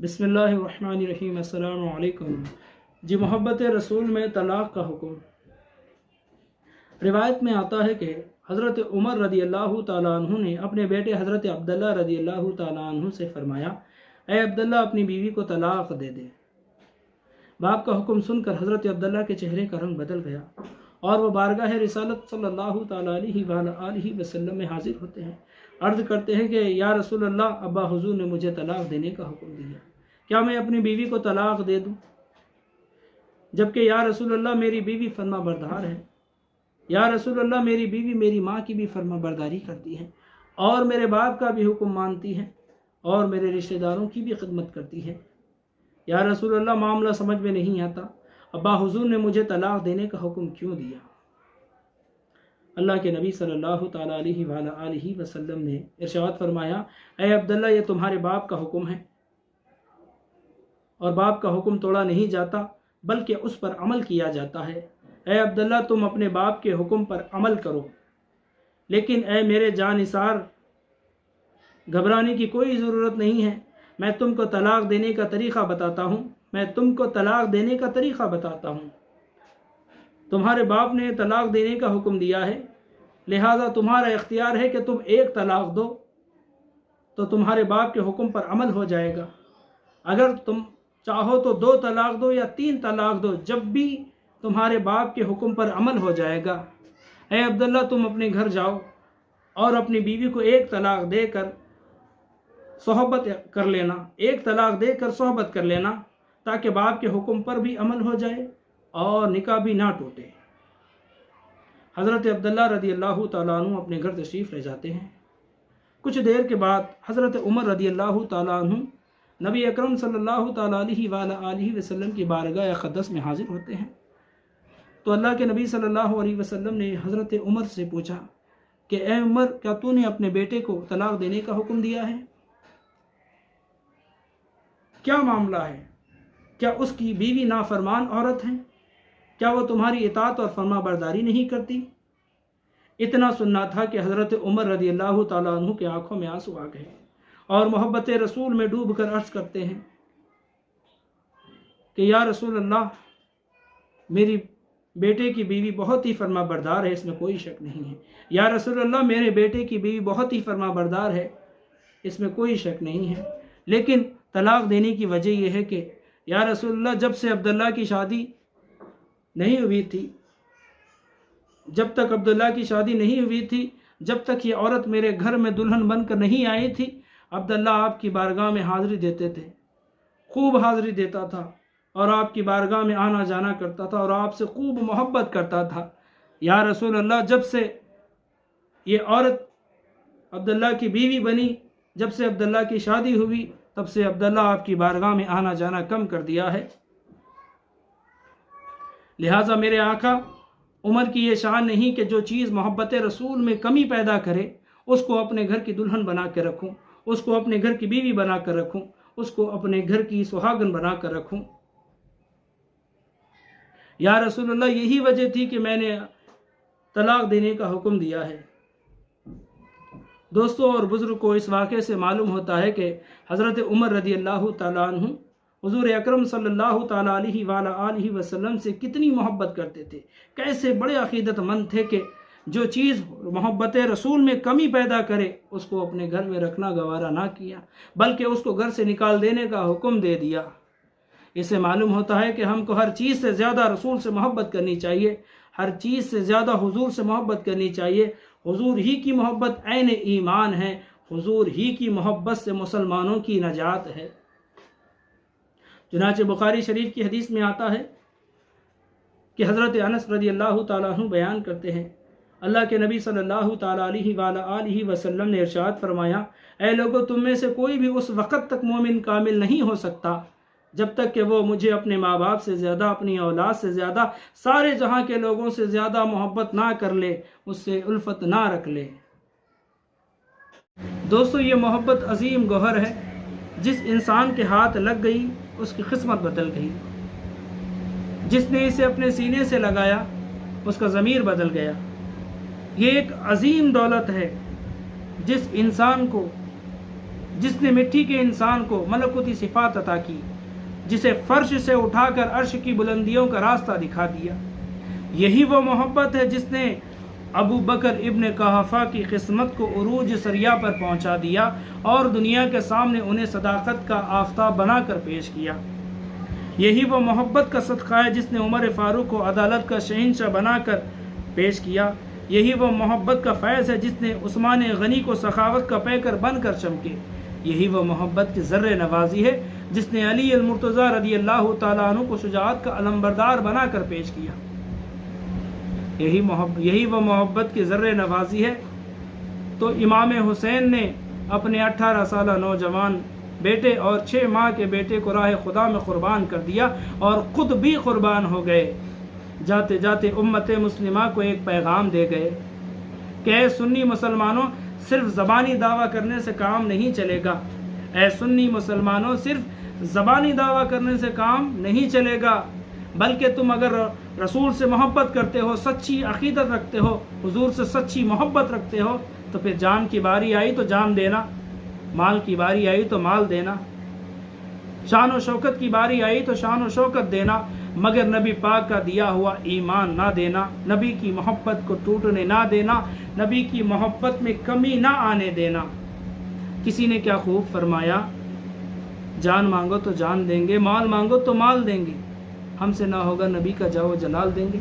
बिस्मिल्लाहिर्रहमानिर्रहीम। अस्सलामु अलैकुम। जी, मोहब्बत रसूल में तलाक़ का हुक्म। रिवायत में आता है कि हज़रत उमर रदी अल्लाह तआला अन्हु ने अपने बेटे हज़रत अब्दुल्ला रदी अल्लाह तआला अन्हु से फरमाया, ऐ अब्दुल्ला, अपनी बीवी को तलाक़ दे दे। बाप का हुक्म सुनकर हज़रत अब्दुल्ला के चेहरे का रंग बदल गया और वह बारगाह रिसालत सल्लल्लाहु तआला अलैहि वसल्लम में हाजिर होते हैं। अर्ज़ करते हैं कि या रसूल अल्लाह, अब्बा हुज़ूर ने मुझे तलाक़ देने का हुक्म दिया, क्या मैं अपनी बीवी को तलाक़ दे दूँ? जबकि या रसूल अल्लाह, मेरी बीवी फरमा बरदार है। या रसूल अल्लाह, मेरी बीवी मेरी माँ की भी फरमा बरदारी करती है और मेरे बाप का भी हुक्म मानती है और मेरे रिश्तेदारों की भी खिदमत करती है। या रसूल अल्लाह, मामला समझ में नहीं आता, अब्बा हुज़ूर ने मुझे तलाक़ देने का हुक्म क्यों दिया? अल्लाह के नबी सल्लल्लाहु तआला अलैहि वसल्लम ने इरशाद फरमाया, ऐ अब्दुल्ला, ये तुम्हारे बाप का हुक्म है और बाप का हुक्म तोड़ा नहीं जाता बल्कि उस पर अमल किया जाता है। ऐ अब्दुल्ला, तुम अपने बाप के हुक्म पर अमल करो, लेकिन ऐ मेरे जानिसार, घबराने की कोई ज़रूरत नहीं है। मैं तुमको तलाक़ देने का तरीक़ा बताता हूँ। तुम्हारे बाप ने तलाक़ देने का हुक्म दिया है, लिहाजा तुम्हारा इख्तियार है कि तुम एक तलाक़ दो तो तुम्हारे बाप के हुक्म पर अमल हो जाएगा। अगर तुम चाहो तो 2 तलाक़ दो या 3 तलाक़ दो, जब भी तुम्हारे बाप के हुक्म पर अमल हो जाएगा। ऐ अब्दुल्ला, तुम अपने घर जाओ और अपनी बीवी को एक तलाक़ देकर सोहबत कर लेना, ताकि बाप के हुक्म पर भी अमल हो जाए और निकाह भी ना टूटे। हज़रत अब्दुल्ला रदी अल्लाह तआला अन्हु अपने घर तशरीफ़ ले जाते हैं। कुछ देर के बाद हज़रत उमर रदी अल्लाह तआला अन्हु नबी अकरम सल्लल्लाहु तआला अलैहि वसल्लम की बारगाह अक़दस में हाजिर होते हैं। तो अल्लाह के नबी सल्लल्लाहु अलैहि वसल्लम ने हज़रत उमर से पूछा कि ए उमर, क्या तूने अपने बेटे को तलाक़ देने का हुक्म दिया है? क्या मामला है? क्या उसकी बीवी नाफरमान औरत है? क्या वो तुम्हारी इताअत और फरमा बरदारी नहीं करती? इतना सुनना था कि हज़रत उमर रदी अल्लाह तआला अन्हु के आंखों में आंसू आ गए और मोहब्बत रसूल में डूब कर अर्ज़ करते हैं कि या रसूल अल्लाह, मेरी बेटे की बीवी बहुत ही फरमा बरदार है, इसमें कोई शक नहीं है। या रसूल अल्लाह, मेरे बेटे की बीवी बहुत ही फरमा बरदार है, इसमें कोई शक नहीं है, लेकिन तलाक़ देने की वजह यह है कि या रसूल अल्लाह, जब से अब्दुल्ला की शादी नहीं हुई थी, जब तक ये औरत मेरे घर में दुल्हन बनकर नहीं आई थी, अब्दुल्ला आपकी बारगाह में हाज़िरी देते थे, खूब हाज़िरी देता था और आपकी बारगाह में आना जाना करता था और आपसे खूब मोहब्बत करता था। या रसूल अल्लाह, जब से ये औरत अब्दुल्ला की बीवी बनी, जब से अब्दुल्ला की शादी हुई, तब से अब्दुल्ला आपकी बारगाह में आना जाना कम कर दिया है। लिहाजा मेरे आका उमर की ये शान नहीं कि जो चीज़ मोहब्बत रसूल में कमी पैदा करे उसको अपने घर की दुल्हन बना के रखूं, उसको अपने घर की बीवी बना कर रखूं, उसको अपने घर की सुहागन बना कर रखूं। या रसूल अल्लाह, यही वजह थी कि मैंने तलाक़ देने का हुक्म दिया है। दोस्तों और बुज़ुर्ग को इस वाक़े से मालूम होता है कि हज़रत उमर रदी अल्लाह तआला अन्हु हुज़ूर अकरम सल्लल्लाहु तआला अलैहि वसल्लम से कितनी मोहब्बत करते थे, कैसे बड़े अक़ीदतमंद थे कि जो चीज़ मोहब्बत रसूल में कमी पैदा करे उसको अपने घर में रखना गवारा ना किया, बल्कि उसको घर से निकाल देने का हुक्म दे दिया। इससे मालूम होता है कि हमको हर चीज़ से ज़्यादा रसूल से मोहब्बत करनी चाहिए, हर चीज़ से ज़्यादा हुजूर से मोहब्बत करनी चाहिए। हुजूर ही की मोहब्बत ऐन ईमान है, हुजूर ही की मोहब्बत से मुसलमानों की नजात है। चुनांचे बुखारी शरीफ की हदीस में आता है कि हज़रत अनस रदी अल्लाह तआला अन्हु बयान करते हैं, अल्लाह के नबी सल्लल्लाहु तआला अलैहि वसल्लम ने इरशाद फरमाया, ऐ लोगों, तुम में से कोई भी उस वक़्त तक मोमिन कामिल नहीं हो सकता जब तक कि वो मुझे अपने माँ बाप से ज़्यादा, अपनी औलाद से ज़्यादा, सारे जहाँ के लोगों से ज़्यादा मोहब्बत ना कर ले, उससे उल्फत ना रख ले। दोस्तों, ये मोहब्बत अजीम गौहर है, जिस इंसान के हाथ लग गई उसकी किस्मत बदल गई। जिसने इसे अपने सीने से लगाया उसका ज़मीर बदल गया। ये एक अजीम दौलत है जिस इंसान को جس نے مٹی کے انسان کو ملکوتی صفات عطا کی، جسے فرش سے اٹھا کر عرش کی بلندیوں کا راستہ دکھا دیا۔ یہی وہ محبت ہے جس نے ابو بکر ابن قحافہ کی قسمت کو عروج سریا پر پہنچا دیا اور دنیا کے سامنے انہیں صداقت کا آفتاب بنا کر پیش کیا۔ یہی وہ محبت کا صدقہ ہے جس نے عمر فاروق کو عدالت کا شہنشاہ بنا کر پیش کیا۔ یہی وہ محبت کا فیض ہے جس نے عثمان غنی کو سخاوت کا پیکر بن کر چمکے۔ یہی وہ محبت کی ذرے نوازی ہے جس نے علی المرتضیٰ رضی اللہ تعالیٰ عنہ کو شجاعت کا علمبردار بنا کر پیش کیا۔ یہی وہ محبت کی ذرے نوازی ہے تو امام حسین نے اپنے 18 سالہ نوجوان بیٹے اور 6 ماہ کے بیٹے کو راہ خدا میں قربان کر دیا اور خود بھی قربان ہو گئے۔ جاتے جاتے امت مسلمہ کو ایک پیغام دے گئے کہ اے سنی مسلمانوں، صرف زبانی دعویٰ کرنے سے کام نہیں چلے گا۔ اے سنی مسلمانوں، صرف زبانی دعویٰ کرنے سے کام نہیں چلے گا، بلکہ تم اگر رسول سے محبت کرتے ہو، سچی عقیدت رکھتے ہو، حضور سے سچی محبت رکھتے ہو، تو پھر جان کی باری آئی تو جان دینا، مال کی باری آئی تو مال دینا، شان و شوکت کی باری آئی تو شان و شوکت دینا، مگر نبی پاک کا دیا ہوا ایمان نہ دینا، نبی کی محبت کو ٹوٹنے نہ دینا، نبی کی محبت میں کمی نہ آنے دینا۔ کسی نے کیا خوب فرمایا، جان مانگو تو جان دیں گے، مال مانگو تو مال دیں گے، ہم سے نہ ہوگا نبی کا جاؤ جلال دیں گے۔